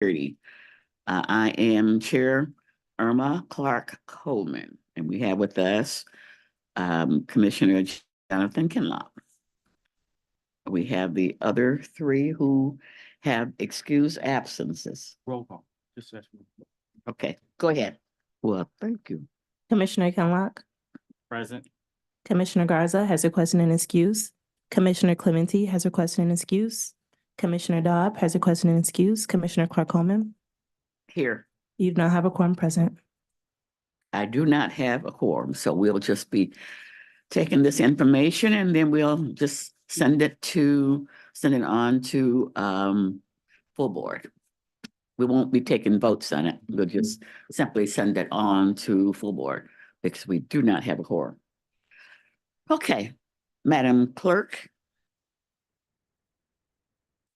30. I am Chair Irma Clark Coleman, and we have with us Commissioner Jonathan Kinlock. We have the other three who have excused absences. Roll call. Okay, go ahead. Well, thank you. Commissioner Kinlock. Present. Commissioner Garza has requested an excuse. Commissioner Clementi has requested an excuse. Commissioner Dobb has requested an excuse. Commissioner Clark Coleman. Here. You do not have a quorum present. I do not have a quorum, so we'll just be taking this information and then we'll just send it on to full board. We won't be taking votes on it. We'll just simply send it on to full board because we do not have a quorum. Okay, Madam Clerk.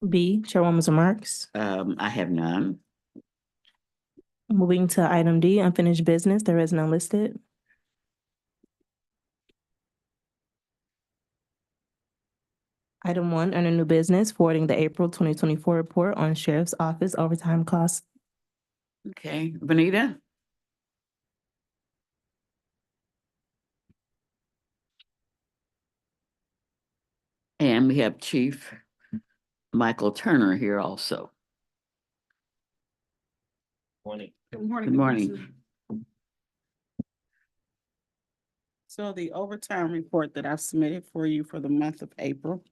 B, Chairwoman's remarks. I have none. Moving to item D, unfinished business. There is none listed. Item 1, under new business, forwarding the April 2024 report on Sheriff's Office overtime costs. Okay, Benita. And we have Chief Michael Turner here also. Morning. Good morning. Good morning. So the overtime report that I've submitted for you for the month of April,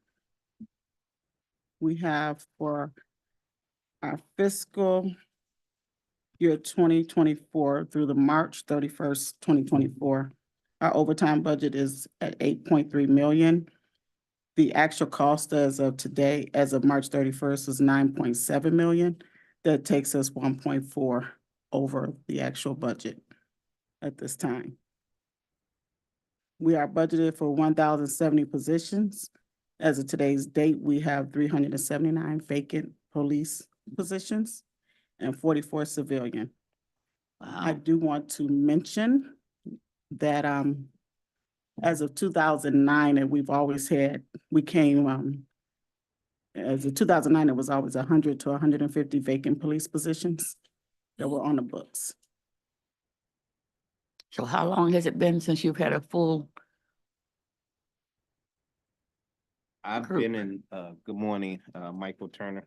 we have for our fiscal year 2024 through the March 31st, 2024, our overtime budget is at 8.3 million. The actual cost as of today, as of March 31st, is 9.7 million. That takes us 1.4 over the actual budget at this time. We are budgeted for 1,070 positions. As of today's date, we have 379 vacant police positions and 44 civilian. I do want to mention that as of 2009, and we've always had, as of 2009, it was always 100 to 150 vacant police positions that were on the books. So how long has it been since you've had a full? I've been in, good morning, Michael Turner,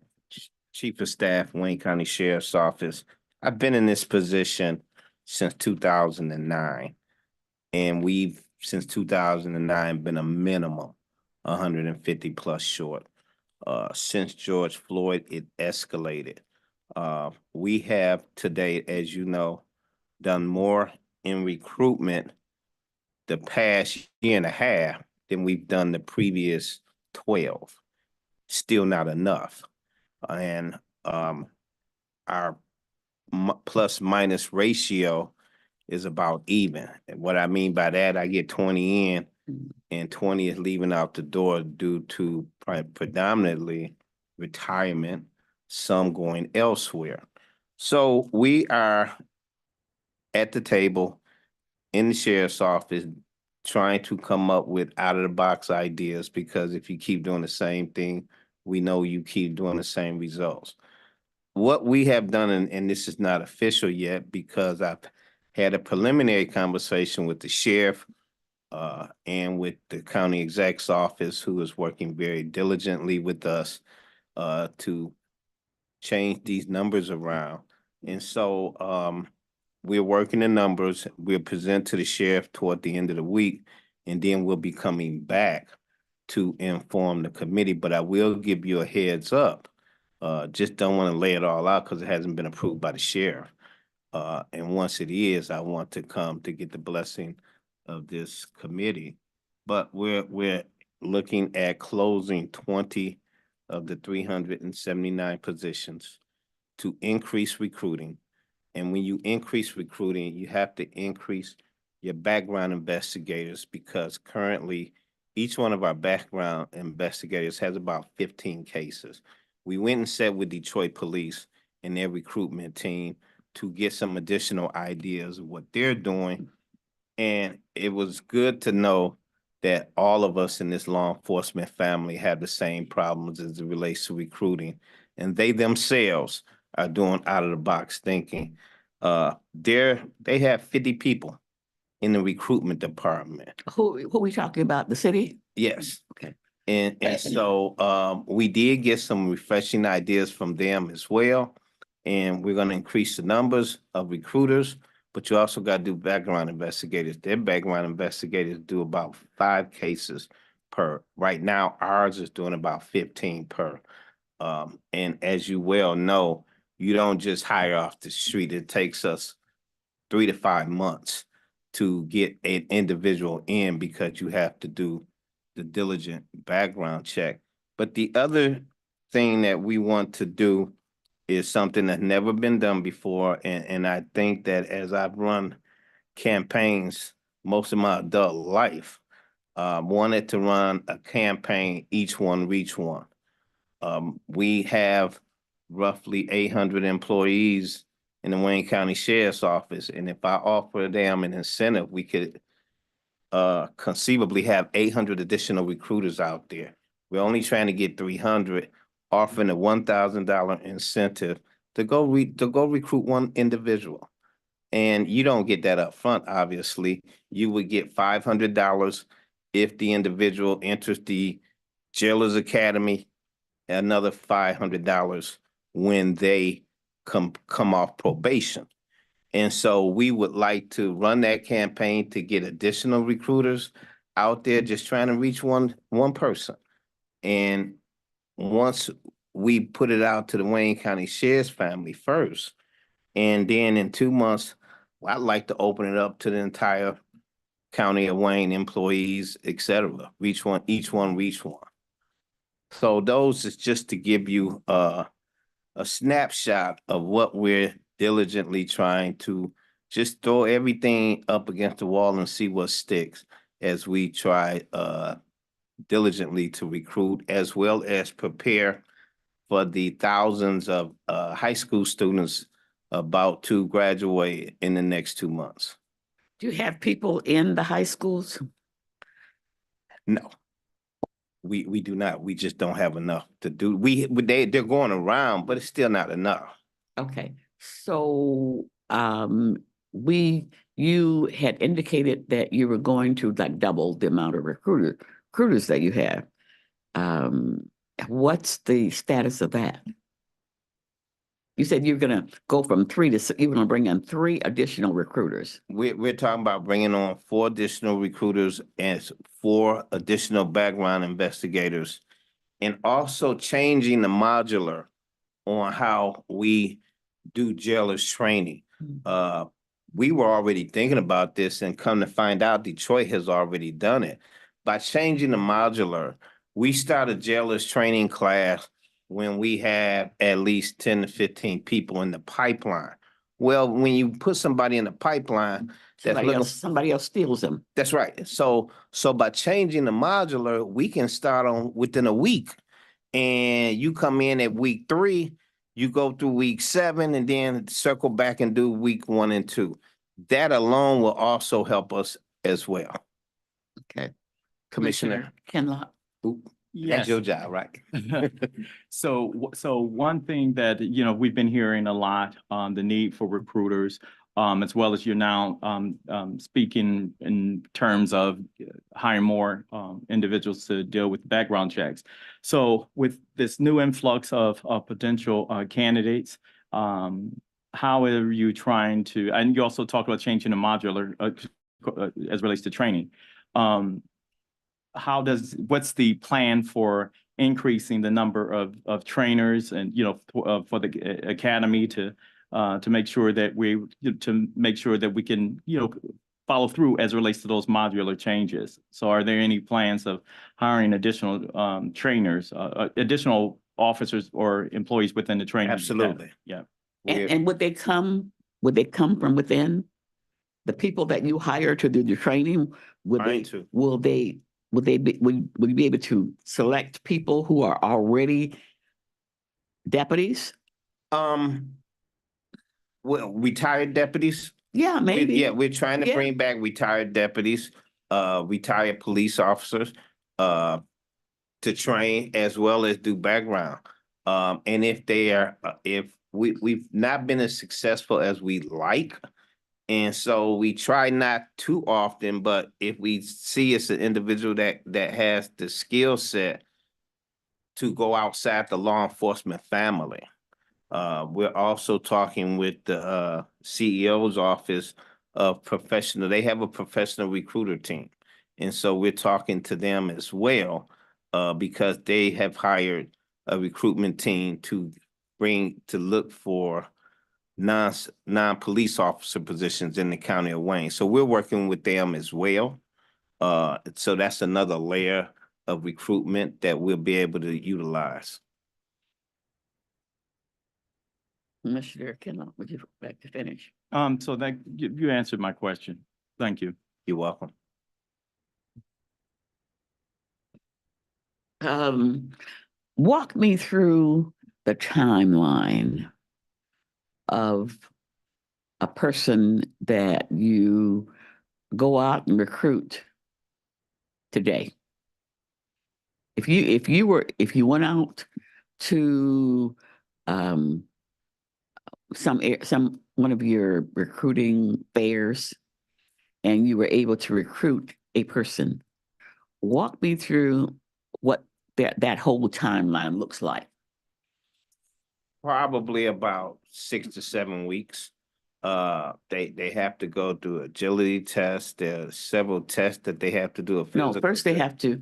Chief of Staff, Wayne County Sheriff's Office. I've been in this position since 2009. And we've, since 2009, been a minimum 150 plus short. Since George Floyd, it escalated. We have today, as you know, done more in recruitment the past year and a half than we've done the previous 12. Still not enough. And our plus minus ratio is about even. And what I mean by that, I get 20 in and 20 is leaving out the door due to predominantly retirement, some going elsewhere. So we are at the table in the sheriff's office trying to come up with out-of-the-box ideas, because if you keep doing the same thing, we know you keep doing the same results. What we have done, and this is not official yet because I've had a preliminary conversation with the sheriff and with the county exec's office, who is working very diligently with us to change these numbers around. And so we're working the numbers. We'll present to the sheriff toward the end of the week, and then we'll be coming back to inform the committee. But I will give you a heads up. Just don't want to lay it all out because it hasn't been approved by the sheriff. And once it is, I want to come to get the blessing of this committee. But we're looking at closing 20 of the 379 positions to increase recruiting. And when you increase recruiting, you have to increase your background investigators, because currently each one of our background investigators has about 15 cases. We went and sat with Detroit Police and their recruitment team to get some additional ideas of what they're doing. And it was good to know that all of us in this law enforcement family have the same problems as it relates to recruiting. And they themselves are doing out of the box thinking. They have 50 people in the recruitment department. Who we talking about? The city? Yes. Okay. And so we did get some refreshing ideas from them as well. And we're gonna increase the numbers of recruiters, but you also gotta do background investigators. Their background investigators do about 5 cases per. Right now, ours is doing about 15 per. And as you well know, you don't just hire off the street. It takes us 3 to 5 months to get an individual in because you have to do the diligent background check. But the other thing that we want to do is something that's never been done before. And I think that as I've run campaigns most of my adult life, wanted to run a campaign, each one reach one. We have roughly 800 employees in the Wayne County Sheriff's Office. And if I offer them an incentive, we could conceivably have 800 additional recruiters out there. We're only trying to get 300, offering a $1,000 incentive to go recruit one individual. And you don't get that up front, obviously. You would get $500 if the individual enters the Jailers Academy, another $500 when they come off probation. And so we would like to run that campaign to get additional recruiters out there just trying to reach one person. And once we put it out to the Wayne County Sheriff's family first, and then in 2 months, I'd like to open it up to the entire County of Wayne employees, et cetera. Each one reach one. So those is just to give you a snapshot of what we're diligently trying to just throw everything up against the wall and see what sticks as we try diligently to recruit as well as prepare for the thousands of high school students about to graduate in the next 2 months. Do you have people in the high schools? No. We do not. We just don't have enough to do. They're going around, but it's still not enough. Okay, so you had indicated that you were going to like double the amount of recruiters that you have. What's the status of that? You said you're gonna go from 3 to you're gonna bring in 3 additional recruiters. We're talking about bringing on 4 additional recruiters and 4 additional background investigators, and also changing the modular on how we do jailers training. We were already thinking about this, and come to find out, Detroit has already done it. By changing the modular, we start a jailers training class when we have at least 10 to 15 people in the pipeline. Well, when you put somebody in the pipeline, Somebody else steals them. that's right. So by changing the modular, we can start on within a week. And you come in at week 3, you go through week 7, and then circle back and do week 1 and 2. That alone will also help us as well. Okay. Commissioner, Kenlock. that's your job, right? So one thing that, we've been hearing a lot on the need for recruiters, as well as you're now speaking in terms of hiring more individuals to deal with background checks. So with this new influx of potential candidates, how are you trying to, and you also talked about changing the modular as relates to training. What's the plan for increasing the number of trainers and, for the academy to make sure that we can, follow through as it relates to those modular changes? So are there any plans of hiring additional trainers, additional officers or employees within the training? Absolutely. Yeah. And would they come from within? The people that you hire to do the training, will you be able to select people who are already deputies? Well, retired deputies. Yeah, maybe. We're trying to bring back retired deputies, retired police officers, to train as well as do background. And if we've not been as successful as we like. And so we try not too often, but if we see it's an individual that has the skill set to go outside the law enforcement family. We're also talking with the CEO's office of professional. They have a professional recruiter team. And so we're talking to them as well, because they have hired a recruitment team to look for non-police officer positions in the county of Wayne. So we're working with them as well. So that's another layer of recruitment that we'll be able to utilize. Commissioner Kendall, would you like to finish? So that, you answered my question. Thank you. You're welcome. Walk me through the timeline of a person that you go out and recruit today. If you went out to one of your recruiting fairs and you were able to recruit a person, walk me through what that whole timeline looks like. Probably about 6 to 7 weeks. They have to go through agility tests. There are several tests that they have to do. No, first they have to,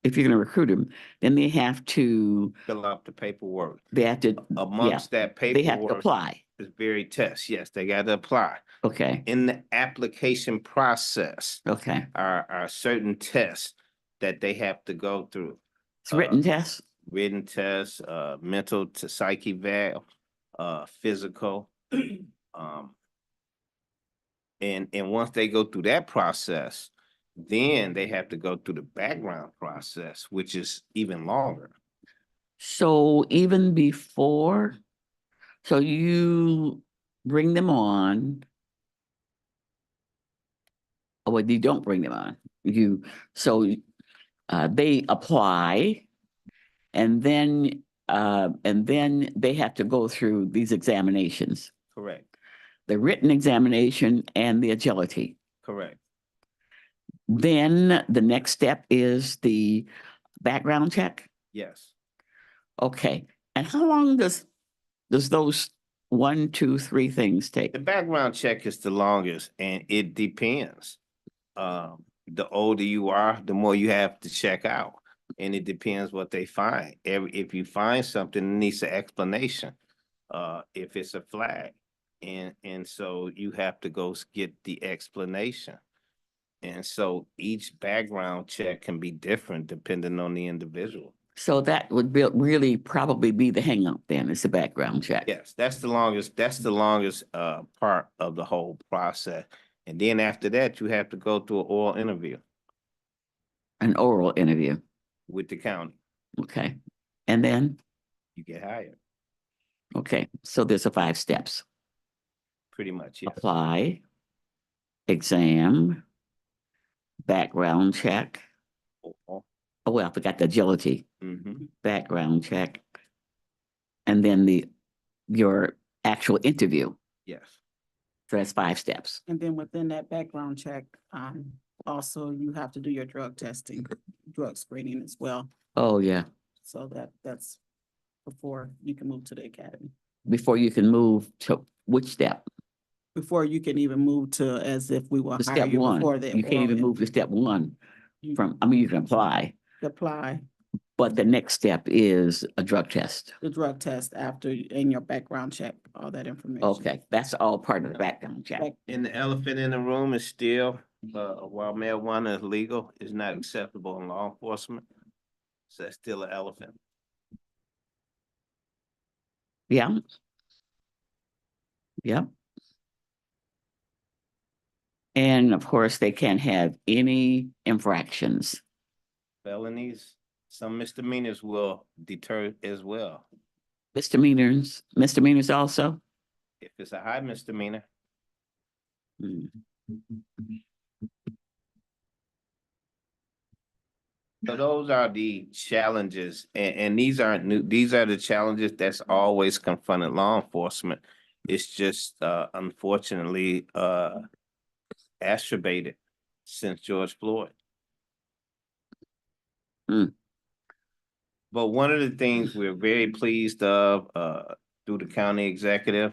if you're gonna recruit them, then they have to, fill out the paperwork. they have to, Amongst that they have to paperwork apply. is very tests. Yes, they got to apply. Okay, In the application process okay. are certain tests that they have to go through. It's written tests? Written tests, mental to psyche eval, physical. And once they go through that process, then they have to go through the background process, which is even longer. So even before, so you bring them on. Oh, well, you don't bring them on. They apply and then they have to go through these examinations, Correct, the written examination and the agility. correct. Then the next step is the background check. Yes. Okay. And how long does those 1, 2, 3 things take? The background check is the longest and it depends. The older you are, the more you have to check out. And it depends what they find. If you find something that needs an explanation, if it's a flag. And so you have to go get the explanation. And so each background check can be different depending on the individual. So that would really probably be the hang up then, is the background check. Yes, that's the longest part of the whole process. And then after that, you have to go through an oral interview An oral interview. with the county. Okay. And then, You get hired, okay, so there's 5 steps. pretty much, yes. Apply, exam, background check. Oh, well, I forgot the agility, Mm-hmm. background check. And then your actual interview. Yes, So that's 5 steps. And then within that background check, also you have to do your drug testing, drug screening as well. Oh, yeah. So that's before you can move to the academy. Before you can move to which step? Before you can even move to as if we will The hire step you 1. before the. You can't even move to step 1 You you can apply, apply but the next step is a drug test. the drug test after in your background check, all that information. Okay, that's all part of the background check. and the elephant in the room is still, while marijuana is legal, is not acceptable in law enforcement. So that's still an elephant. Yeah. Yeah. And of course, they can't have any infractions. Felonies, some misdemeanors will deter as well. Misdemeanors also? If it's a high misdemeanor, Hmm. So those are the challenges, and these aren't new, these are the challenges that's always confronted law enforcement. It's just unfortunately exacerbated since George Floyd. Hmm. But one of the things we're very pleased of through the county executive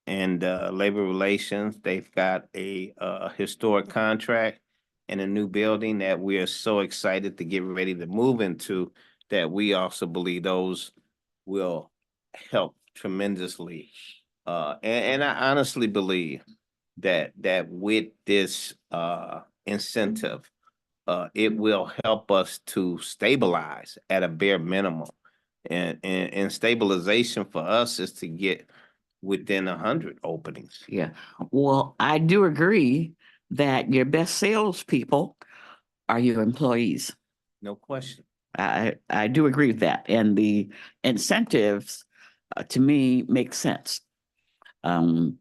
and labor relations, they've got a historic contract and a new building that we are so excited to get ready to move into, that we also believe those will help tremendously. And I honestly believe that with this incentive, it will help us to stabilize at a bare minimum. And stabilization for us is to get within 100 openings. Yeah, well, I do agree that your best salespeople are your employees. No question. I do agree with that, and the incentives to me make sense. Um,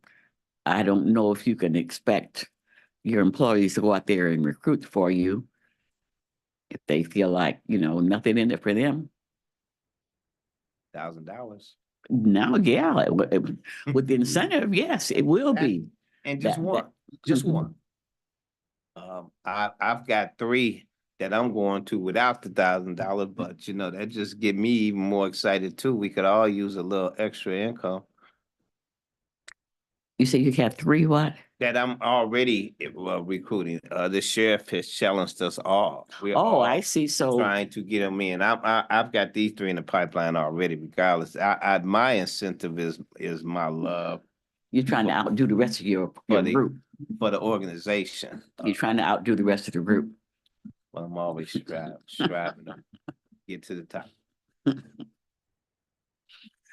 I don't know if you can expect your employees to go out there and recruit for you if they feel like, nothing in it for them. $1,000. Now, yeah, with the incentive, yes, it will be. And just That- one, that- just Mhm. one. I've got 3 that I'm going to without the $1,000, but that just get me even more excited too. We could all use a little extra income. You say you have 3 what? That I'm already recruiting. The sheriff has challenged us all. We're Oh, all I see. So trying to get them in. I've got these 3 in the pipeline already. Regardless, my incentive is my love you're trying to outdo the rest of your the- group. for the organization. You're trying to outdo the rest of the group. Well, I'm always striving to get to the top.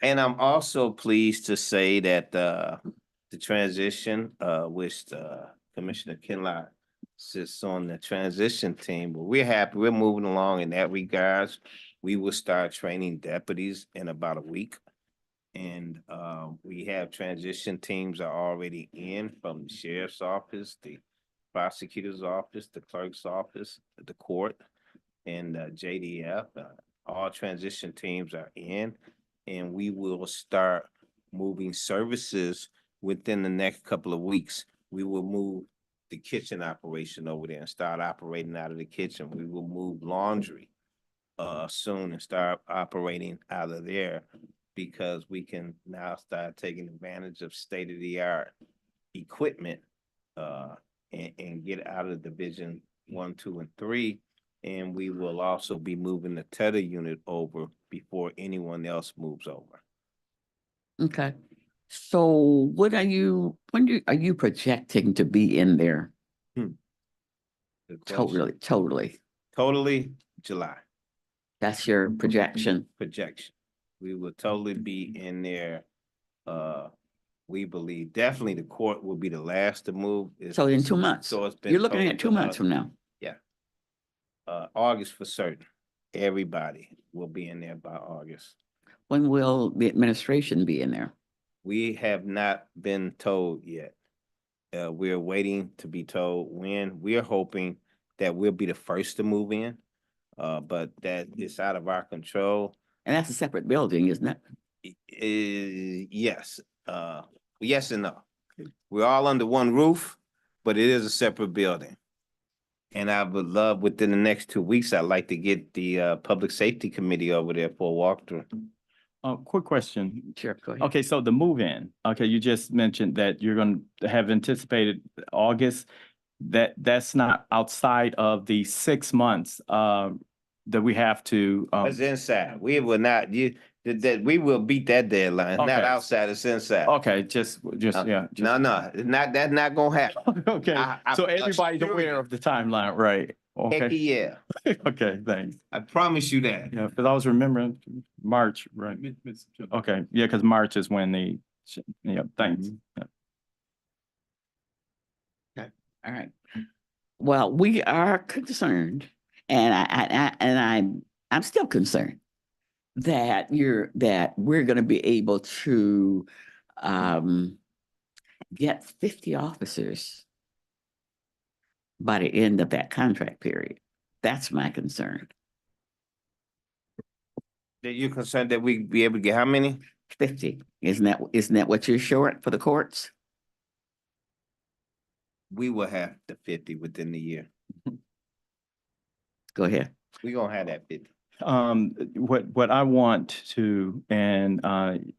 And I'm also pleased to say that the transition, which Commissioner Kinlock sits on the transition team, but we're happy, we're moving along in that regards. We will start training deputies in about a week. And we have transition teams are already in from the sheriff's office, the prosecutor's office, the clerk's office, the court, and JDF. All transition teams are in, and we will start moving services within the next couple of weeks. We will move the kitchen operation over there and start operating out of the kitchen. We will move laundry soon and start operating out of there, because we can now start taking advantage of state-of-the-art equipment and get out of Division 1, 2, and 3. And we will also be moving the tether unit over before anyone else moves over. Okay. So when are you projecting to be in there? Good question. Totally. July That's your projection. projection. We will totally be in there. We believe definitely the court will be the last to move. So in 2 months, So it's been you're looking told at 2 to months us. from now. August for certain. Everybody will be in there by August. When will the administration be in there? We have not been told yet. We're waiting to be told when. We're hoping that we'll be the first to move in, but that is out of our control. And that's a separate building, isn't it? Yes, yes and no. We're all under one roof, but it is a separate building. And I would love, within the next 2 weeks, I'd like to get the Public Safety Committee over there for a walkthrough. Quick question. Sure, go ahead. Okay, so the move-in, okay, you just mentioned that you're going to have anticipated August. That's not outside of the 6 months that we have to. It's inside. We will not, that we will beat that deadline. It's not Okay. outside, it's inside. Okay, just yeah. No, that's not gonna happen. Okay, so I everybody's assure aware you. of the timeline, right? Heck Okay, yeah, okay, thanks. I promise you that. Yeah, because I was remembering March, right? Okay, yeah, because March is when thanks. Yeah. All right. Well, we are concerned, and I'm still concerned that we're going to be able to get 50 officers by the end of that contract period. That's my concern. That you're concerned that we be able to get how many? 50. Isn't that what you're short for the courts? We will have the 50 within the year. Go ahead. We gonna have that 50. What I want to, and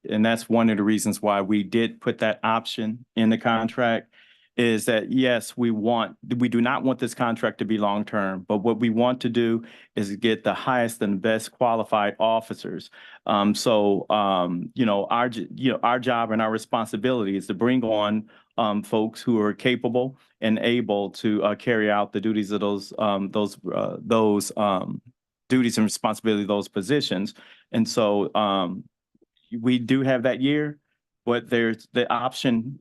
that's one of the reasons why we did put that option in the contract, is that, yes, we do not want this contract to be long-term, but what we want to do is get the highest and best qualified officers. Our job and our responsibility is to bring on folks who are capable and able to carry out the duties of those duties and responsibility of those positions. And so we do have that year, but there's the option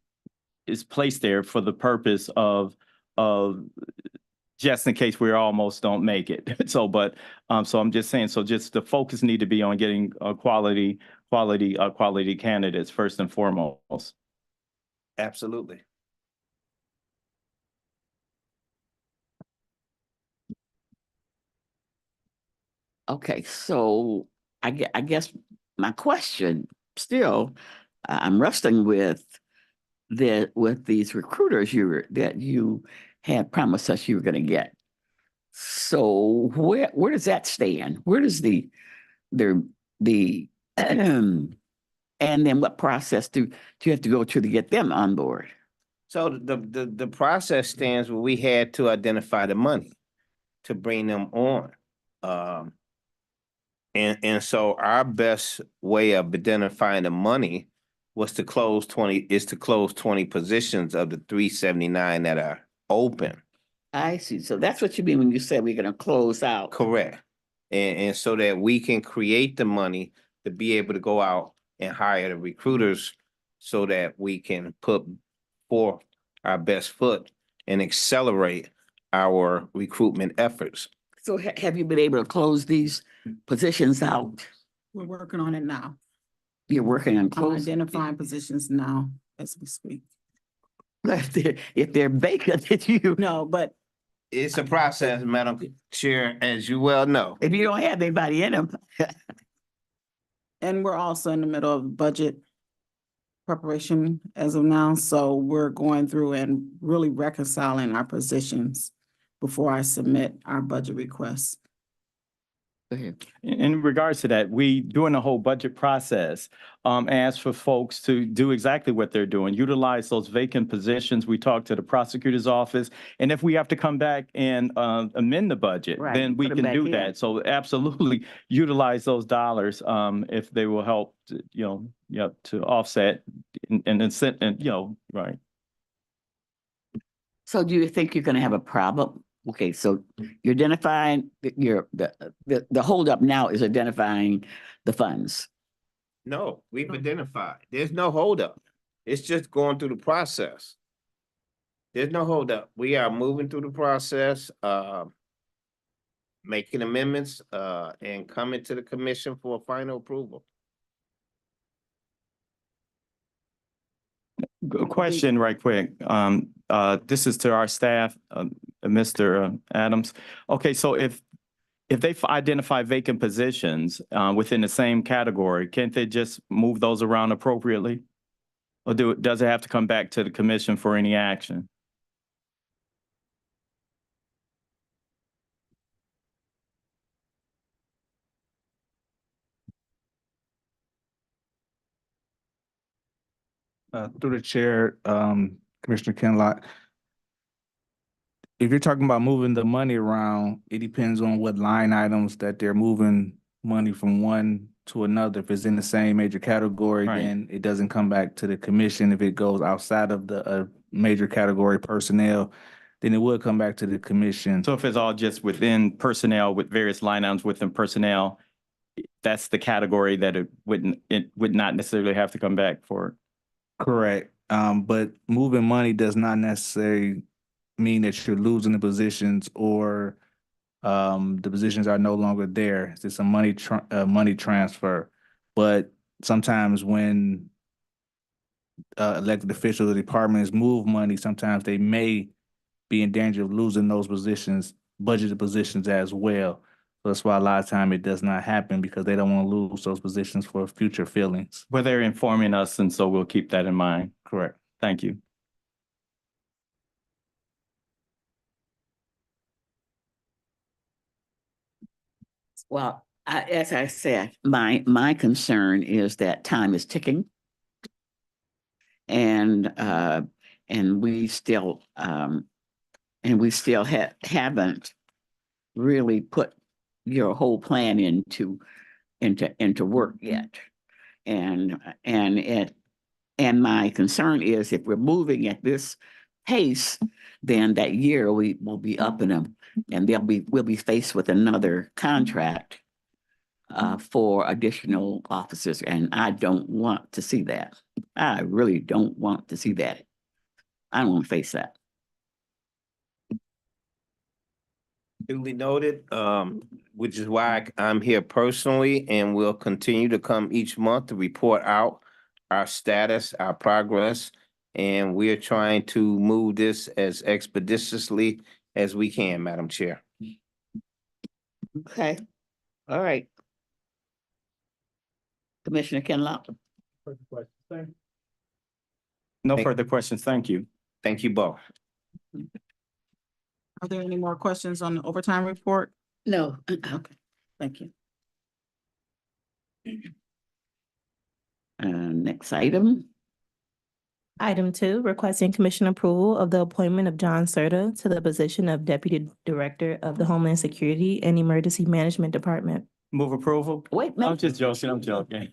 is placed there for the purpose of just in case we almost don't make it. So I'm just saying, so just the focus need to be on getting quality candidates first and foremost. Absolutely. Okay, so I guess my question still, I'm wrestling with these recruiters that you had promised us you were going to get. So where does that stand? Where does the and then what process do you have to go to get them on board? So the process stands where we had to identify the money to bring them on. And so our best way of identifying the money was to close 20 positions of the 379 that are open. I see. So that's what you mean when you said we're going to close out. Correct. And so that we can create the money to be able to go out and hire the recruiters so that we can put forth our best foot and accelerate our recruitment efforts. So have you been able to close these positions out? We're working on it now. You're working on I'm closing. identifying positions now as we speak. If they're vacant, if No, but It's a process, Madam Chair, as you well know. you don't have anybody in them. and we're also in the middle of budget preparation as of now, so we're going through and really reconciling our positions before I submit our budget requests. Go ahead. In regards to that, we, during the whole budget process, asked for folks to do exactly what they're doing, utilize those vacant positions. We talked to the prosecutor's office, and if we have to come back and amend the budget, Right, then we put 'em can back do in. that. So absolutely utilize those dollars if they will help, to offset and right. So do you think you're gonna have a problem? Okay, so you're identifying the holdup now is identifying the funds. No, we've identified. There's no holdup. It's just going through the process. There's no holdup. We are moving through the process, making amendments, and coming to the commission for a final approval. Good question right quick. This is to our staff, Mr. Adams. Okay, so if they identify vacant positions within the same category, can't they just move those around appropriately? Or does it have to come back to the commission for any action? Through the chair, Commissioner Kinlock. If you're talking about moving the money around, it depends on what line items that they're moving money from one to another. If it's in the same major category, Right. then it doesn't come back to the commission. If it goes outside of the major category personnel, then it would come back to the commission. So if it's all just within personnel with various line items within personnel, that's the category that it would not necessarily have to come back for. Correct. But moving money does not necessarily mean that you're losing the positions or the positions are no longer there. It's just a money transfer. But sometimes when elected officials or departments move money, sometimes they may be in danger of losing those positions, budgeted positions as well. That's why a lot of time it does not happen because they don't want to lose those positions for future fillings. Well, they're informing us, and so we'll keep that in mind. Correct. Thank you. Well, as I said, my concern is that time is ticking. And we still haven't really put your whole plan into work yet. And my concern is if we're moving at this pace, then that year we will be up in them, and we'll be faced with another contract for additional officers, and I don't want to see that. I really don't want to see that. I don't want to face that. Duly noted, which is why I'm here personally and will continue to come each month to report out our status, our progress, and we are trying to move this as expeditiously as we can, Madam Chair. Okay, all right. Commissioner Kinlock. No Thank- further questions. Thank you. Thank you both. Are there any more questions on the overtime report? No, okay, Thank you. next item. Item 2, requesting commission approval of the appointment of John Serta to the position of Deputy Director of the Homeland Security and Emergency Management Department. Move approval. Wait, I'm no, just joking. I'm joking.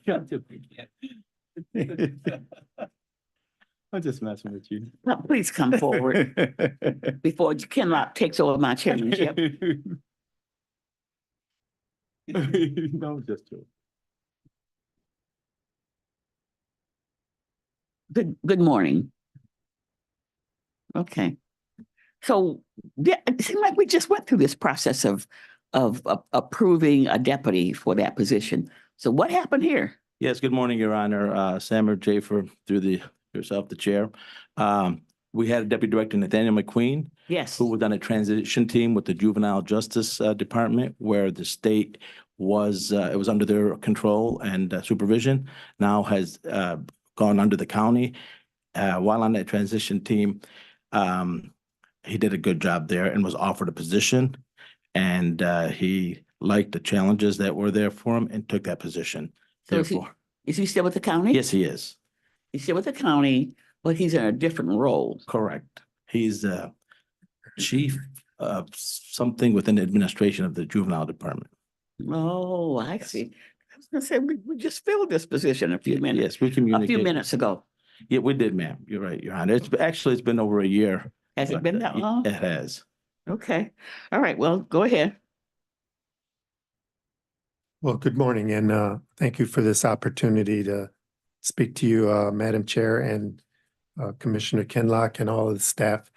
I'm just messing with you. please come forward before Kinlock takes over my chairmanship. No, I'm just joking. Good morning. Okay. So it seemed like we just went through this process of approving a deputy for that position. So what happened here? Yes, good morning, Your Honor. Samuel Jafer, through yourself, the chair. We had a Deputy Director, Nathaniel McQueen, Yes. who was on a transition team with the Juvenile Justice Department, where the state was, it was under their control and supervision, now has gone under the county. While on that transition team, he did a good job there and was offered a position. And he liked the challenges that were there for him and took that position. So Therefore, is he still with the county? yes, he is. He's still with the county, but he's in a different role. Correct. He's chief of something within the administration of the juvenile department. Oh, I see. I was gonna say, we just filled this position a few minutes, Yes, we a communicate. few minutes ago. Yeah, we did, ma'am. You're right, Your Honor. It's been over a year. Has it but, been that long? It has. Okay. All right. Well, go ahead. Well, good morning, and thank you for this opportunity to speak to you, Madam Chair and Commissioner Kinlock and all of the staff.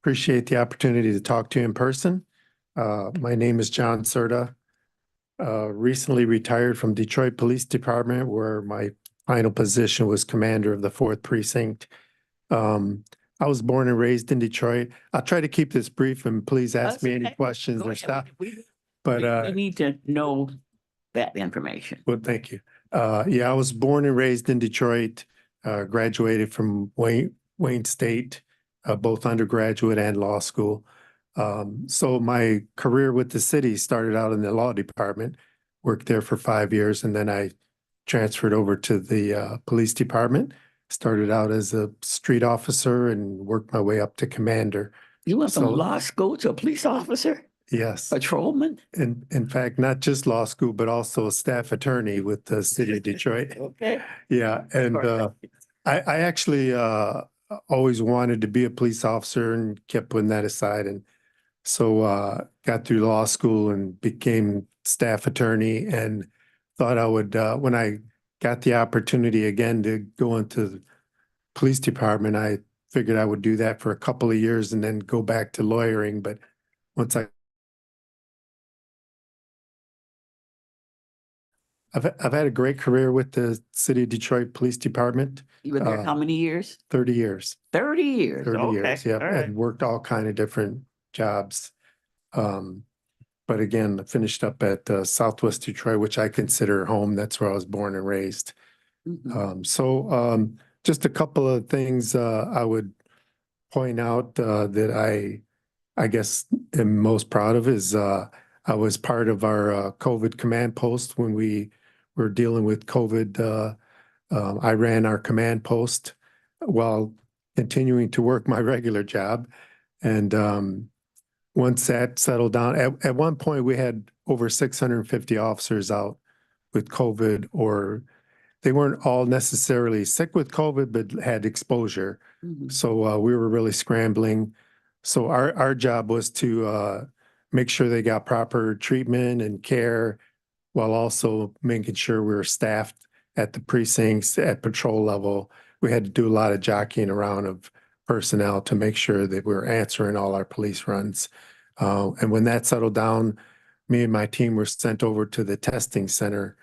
Appreciate the opportunity to talk to you in person. My name is John Serta. Recently retired from Detroit Police Department, where my final position was commander of the 4th Precinct. I was born and raised in Detroit. I'll try to keep this brief, and please ask That's me any okay. questions Go or ahead. stuff. We But need to know that information. well, thank you. Yeah, I was born and raised in Detroit, graduated from Wayne State, both undergraduate and law school. So my career with the city started out in the law department, worked there for 5 years, and then I transferred over to the police department. Started out as a street officer and worked my way up to commander. You went from So- law school to a police officer, Yes. patrolman? In fact, not just law school, but also a staff attorney with the city of Detroit. Okay. Yeah, and I actually always wanted to be a police officer and kept putting that aside. And so got through law school and became staff attorney and thought I would, when I got the opportunity again to go into the police department, I figured I would do that for a couple of years and then go back to lawyering. But once I've had a great career with the City of Detroit Police Department, You were there how many years? 30 years. 30 years. 30 Okay. years, yeah, All right. and worked all kind of different jobs. But again, I finished up at Southwest Detroit, which I consider home. That's where I was born and raised. Mhm. Just a couple of things I would point out that I guess am most proud of is I was part of our COVID command post when we were dealing with COVID. I ran our command post while continuing to work my regular job. And once that settled down, at one point we had over 650 officers out with COVID, or they weren't all necessarily sick with COVID, but had exposure. Mhm. So we were really scrambling. So our job was to make sure they got proper treatment and care while also making sure we were staffed at the precincts at patrol level. We had to do a lot of jockeying around of personnel to make sure that we were answering all our police runs. And when that settled down, me and my team were sent over to the testing center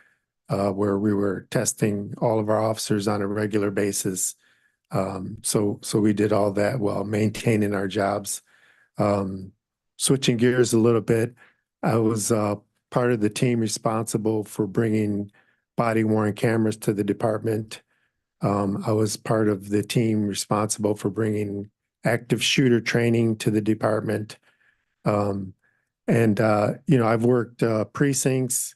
where we were testing all of our officers on a regular basis. So we did all that while maintaining our jobs. Switching gears a little bit, I was part of the team responsible for bringing body worn cameras to the department. I was part of the team responsible for bringing active shooter training to the department. I've worked precincts,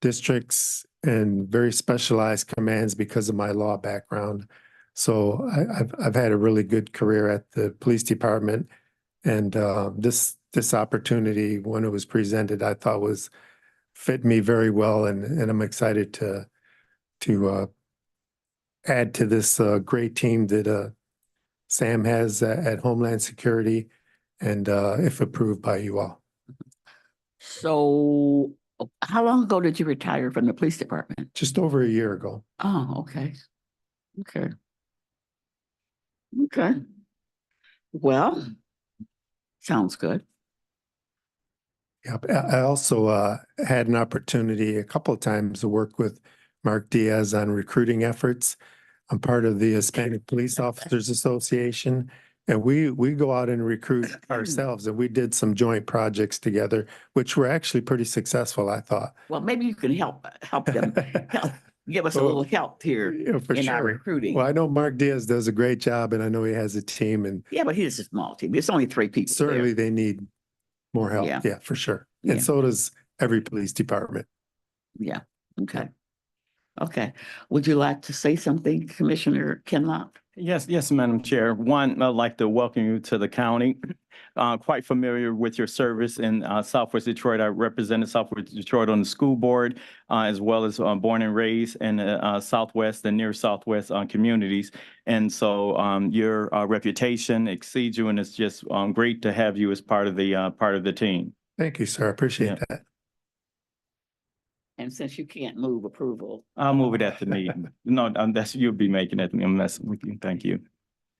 districts, and very specialized commands because of my law background. So I've had a really good career at the police department, and this opportunity, when it was presented, I thought was fit me very well, and I'm excited to add to this great team that Sam has at Homeland Security, and if approved by you all. So how long ago did you retire from the police department? Just over a year ago. Oh, okay. Okay. Okay. Well, sounds good. Yep. I also had an opportunity a couple of times to work with Mark Diaz on recruiting efforts. I'm part of the Hispanic Police Officers Association, and we go out and recruit ourselves, and we did some joint projects together, which were actually pretty successful, I thought. Well, maybe you can help them, give us a little help here Yeah, for in our sure. recruiting. Well, I know Mark Diaz does a great job, and I know he has a team, and Yeah, but he's a small team. It's only 3 people there. certainly they need more help. Yeah. Yeah, for sure. Yeah. And so does every police department. Yeah, okay. Okay. Would you like to say something, Commissioner Kinlock? Yes, Madam Chair. One, I'd like to welcome you to the county. Quite familiar with your service in Southwest Detroit. I represented Southwest Detroit on the school board, as well as born and raised in Southwest and near Southwest communities. And so your reputation exceeds you, and it's just great to have you as part of the team. Thank you, sir. I appreciate that. And since you can't move approval. I'll move it at the meeting. No, that's, you'll be making it. I'm messing with you. Thank you.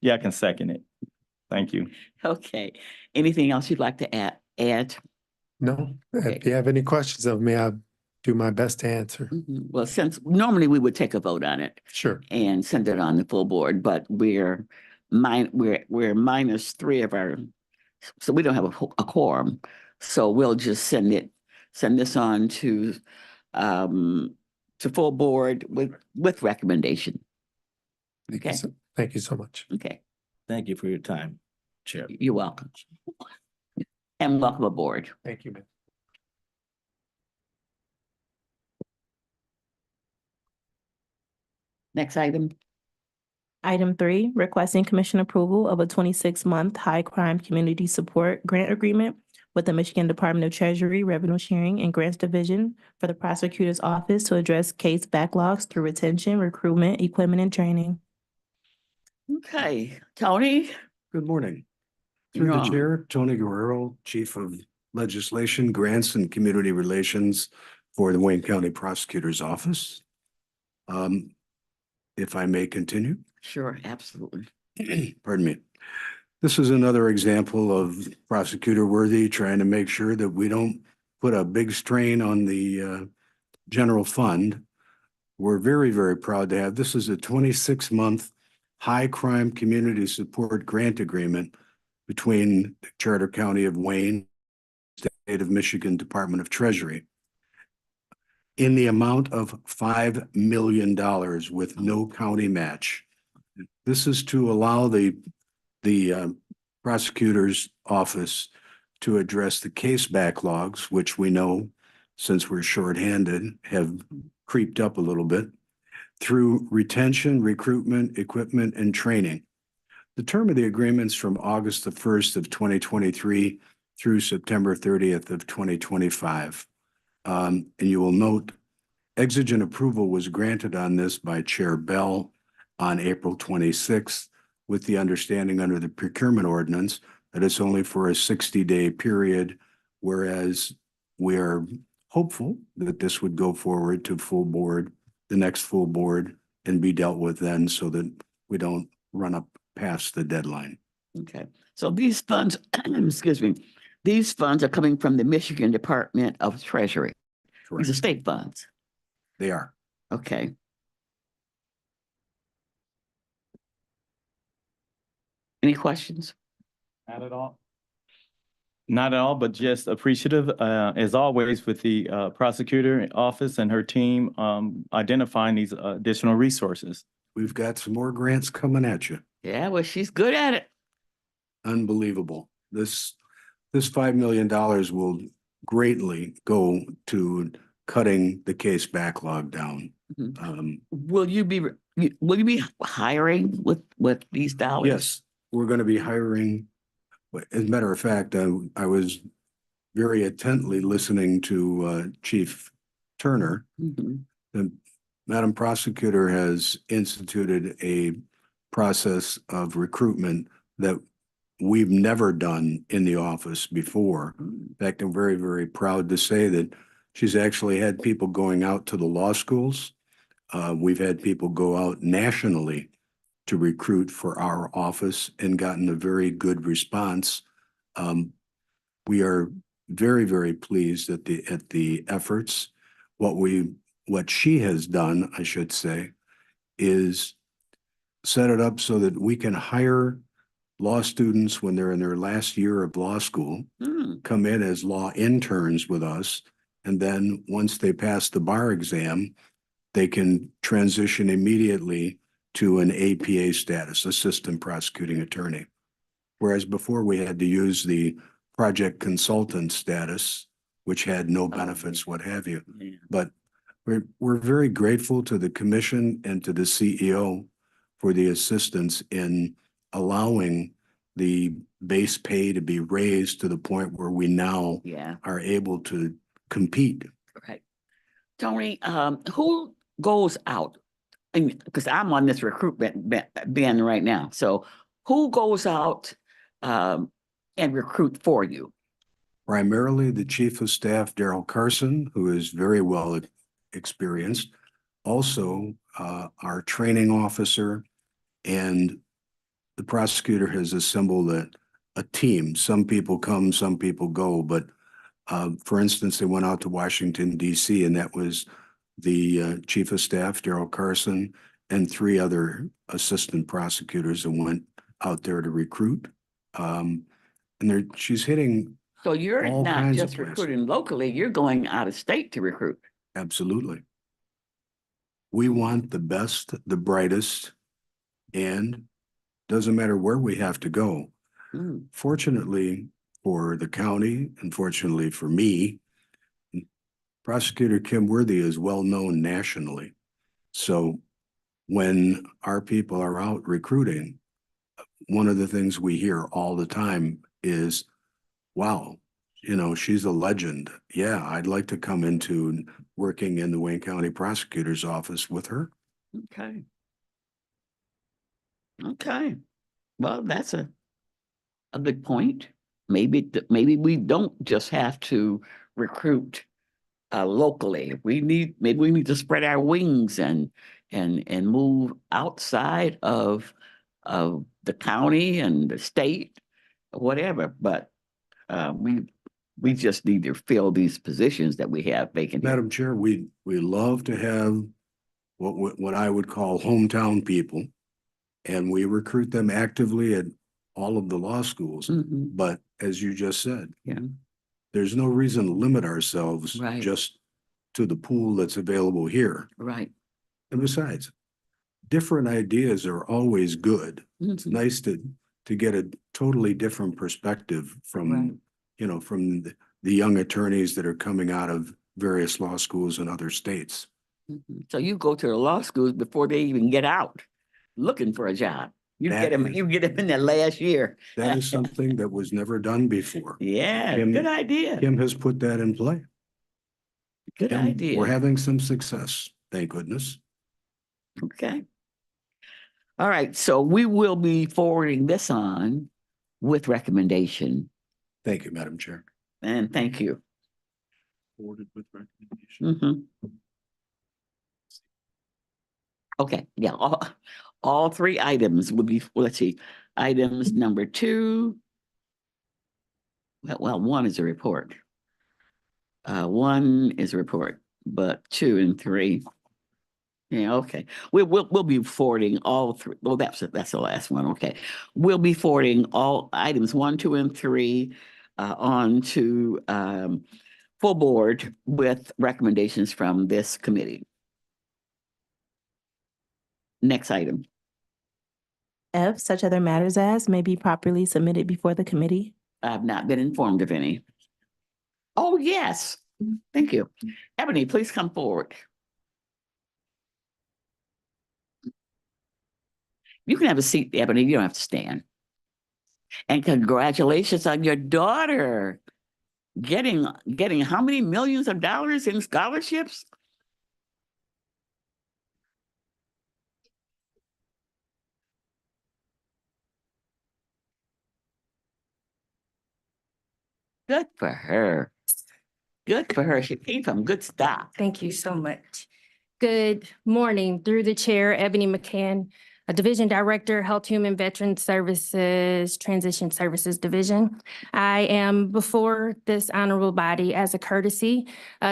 Yeah, I can second it. Thank you. Okay. Anything else you'd like to add? No, Okay. if you have any questions of me, I'll do my best to answer. Mhm. Well, since normally we would take a vote on it Sure. and send it on the full board, but we're minus 3 of our, so we don't have a quorum. So we'll just send this on to full board with recommendation. Okay. Thank you so much. Okay, Thank you for your time, Chair. you're welcome. And welcome aboard. Thank you, man. Next item. Item 3, requesting commission approval of a 26-month high crime community support grant agreement with the Michigan Department of Treasury Revenue Sharing and Grants Division for the Prosecutor's Office to address case backlogs through retention, recruitment, equipment, and training. Okay, Tony. Good morning. Through You're the on. chair, Tony Guerrero, Chief of Legislation, Grants and Community Relations for the Wayne County Prosecutor's Office. If I may continue. Sure, absolutely. Pardon me. This is another example of prosecutor worthy, trying to make sure that we don't put a big strain on the general fund. We're very, very proud to have, this is a 26-month high crime community support grant agreement between the Charter County of Wayne State of Michigan Department of Treasury in the amount of $5 million with no county match. This is to allow the prosecutor's office to address the case backlogs, which we know, since we're shorthanded, have creeped up a little bit, through retention, recruitment, equipment, and training. The term of the agreements from August the 1st of 2023 through September 30th of 2025. And you will note exigent approval was granted on this by Chair Bell on April 26th, with the understanding under the procurement ordinance that it's only for a 60-day period, whereas we are hopeful that this would go forward to full board, the next full board, and be dealt with then so that we don't run up past the deadline. Okay, so these funds, excuse me, these funds are coming from the Michigan Department of Treasury. These are Correct. state funds. They are. Okay. Any questions? Not at all. Not at all, but just appreciative, as always, with the prosecutor office and her team identifying these additional resources. We've got some more grants coming at you. Yeah, well, she's good at it. Unbelievable. This $5 million will greatly go to cutting the case backlog down. Mhm. Will you be hiring with these dollars? Yes, we're going to be hiring. As a matter of fact, I was very intently listening to Chief Turner. Mhm. The Madam Prosecutor has instituted a process of recruitment that we've never done in the office before. In fact, I'm very, very proud to say that she's actually had people going out to the law schools. We've had people go out nationally to recruit for our office and gotten a very good response. We are very, very pleased at the efforts. What she has done, I should say, is set it up so that we can hire law students when they're in their last year of law school, come in as law interns with us, and then once they pass the bar exam, they can transition immediately to an APA status, assistant prosecuting attorney. Whereas before we had to use the project consultant status, which had no benefits, what have you. Yeah. But we're very grateful to the commission and to the CEO for the assistance in allowing the base pay to be raised to the point where we now Yeah, are able to compete. right. Tony, who goes out? Because I'm on this recruitment bin right now. So who goes out and recruit for you? Primarily the Chief of Staff, Daryl Carson, who is very well experienced. Also, our training officer, and the prosecutor has assembled a team. Some people come, some people go, but for instance, they went out to Washington, D.C., and that was the Chief of Staff, Daryl Carson, and 3 other assistant prosecutors that went out there to recruit. And she's hitting. So you're all not kinds of just places. recruiting locally, you're going out of state to recruit. Absolutely. We want the best, the brightest, and doesn't matter where we have to go. Fortunately for the county, and fortunately for me, Prosecutor Kim Worthy is well known nationally. So when our people are out recruiting, one of the things we hear all the time is, wow, you know, she's a legend. Yeah, I'd like to come into working in the Wayne County Prosecutor's office with her. Okay. Okay. Well, that's a good point. Maybe we don't just have to recruit locally. Maybe we need to spread our wings and move outside of the county and the state, whatever. But we just need to fill these positions that we have vacant. Madam Chair, we love to have what I would call hometown people, and we recruit them actively at all of the law schools. Mhm. But as you just said, Yeah. There's no reason to limit ourselves Right. just to the pool that's available here. Right. And besides, different ideas are always good. It's Mhm. nice to get a totally different perspective Right. from, you know, from the young attorneys that are coming out of various law schools in other states. Mhm. So you go to the law schools before they even get out looking for a job. You That is- you get them in their last year. That is something that was never done before. Yeah, Kim- good idea. Kim has put that in play. Good And idea. we're having some success, thank goodness. Okay. All right, so we will be forwarding this on with recommendation, Thank you, Madam Chair. and thank you. Forwarded with recommendation. Mhm. Okay, yeah, all three items will be, let's see, items number 2. Well, 1 is a report. 1 is a report, but 2 and 3. Yeah, okay. We'll be forwarding all 3. Well, that's the last one. Okay. We'll be forwarding all items 1, 2, and 3 on to full board with recommendations from this committee. Next item. F, such other matters as may be properly submitted before the committee. I've not been informed of any. Oh, yes. Thank you. Ebony, please come forward. You can have a seat, Ebony. You don't have to stand. And congratulations on your daughter getting how many millions of dollars in scholarships? Good for her. Good for her. She came from good stock. Thank you so much. Good morning. Through the chair, Ebony McCann, a Division Director, Health, Human Veteran Services, Transition Services Division. I am before this honorable body as a courtesy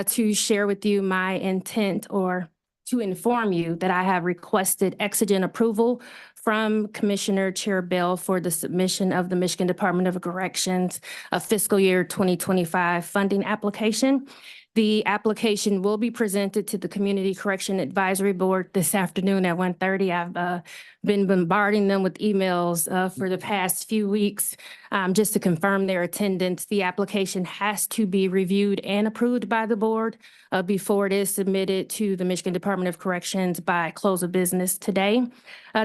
to share with you my intent or to inform you that I have requested exigent approval from Commissioner Chair Bell for the submission of the Michigan Department of Corrections fiscal year 2025 funding application. The application will be presented to the Community Correction Advisory Board this afternoon at 1:30. I've been bombarding them with emails for the past few weeks just to confirm their attendance. The application has to be reviewed and approved by the board before it is submitted to the Michigan Department of Corrections by close of business today.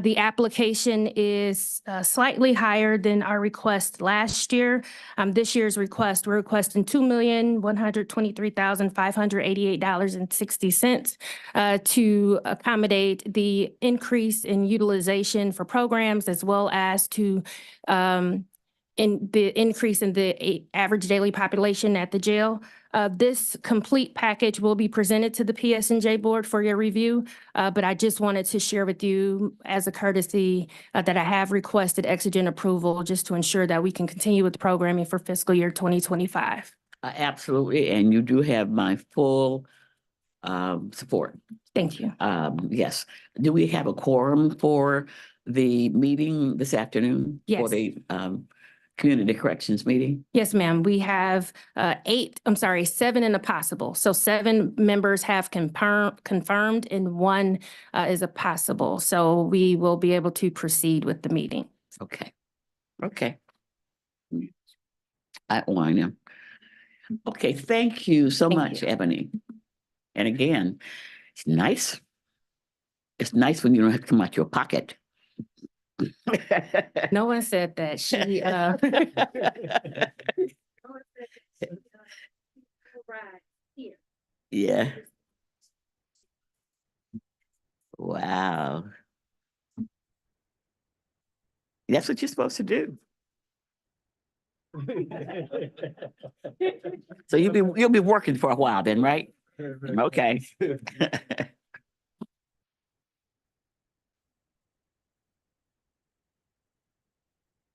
The application is slightly higher than our request last year. This year's request, we're requesting $2,123,588.60 to accommodate the increase in utilization for programs as well as to in the increase in the average daily population at the jail. This complete package will be presented to the PS&J board for your review, but I just wanted to share with you as a courtesy that I have requested exigent approval just to ensure that we can continue with the programming for fiscal year 2025. Absolutely, and you do have my full support. Thank you. Yes. Do we have a quorum for the meeting this afternoon? For Yes. the community corrections meeting? Yes, ma'am. We have 7 in a possible. So 7 members have confirmed and 1 is a possible. So we will be able to proceed with the meeting. Okay. Okay. I know. Okay, thank you so Thank much, you. Ebony. And again, it's nice. It's nice when you don't have to come out your pocket. No one said that. She Yeah. Wow. That's what you're supposed to do. So you'll be working for a while then, right? Okay.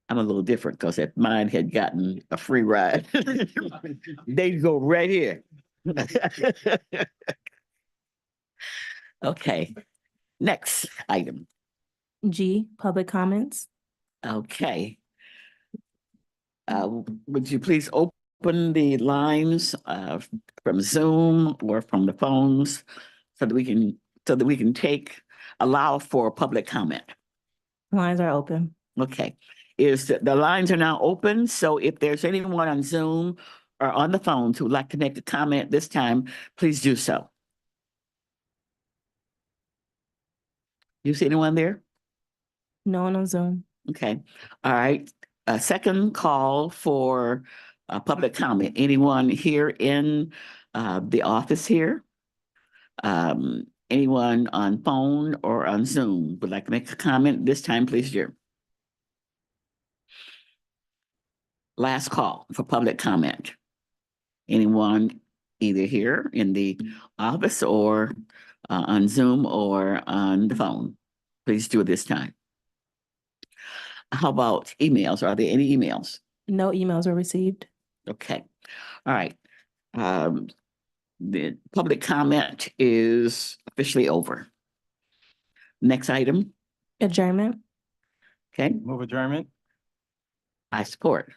I'm a little different because if mine had gotten a free ride, they'd go right here. Okay, next item. G, public comments. Okay. Would you please open open the lines from Zoom or from the phones so that we can allow for public comment. Lines are open. Okay, the lines are now open, so if there's anyone on Zoom or on the phones who would like to make a comment this time, please do so. You see anyone there? No one on Zoom. Okay, all right. A second call for public comment. Anyone here in the office here? Anyone on phone or on Zoom would like to make a comment this time, please do. Last call for public comment. Anyone either here in the office or on Zoom or on the phone? Please do it this time. How about emails? Are there any emails? No emails were received. Okay, all right. The public comment is officially over. Next item, Adjournment. okay, Move adjournment. I support.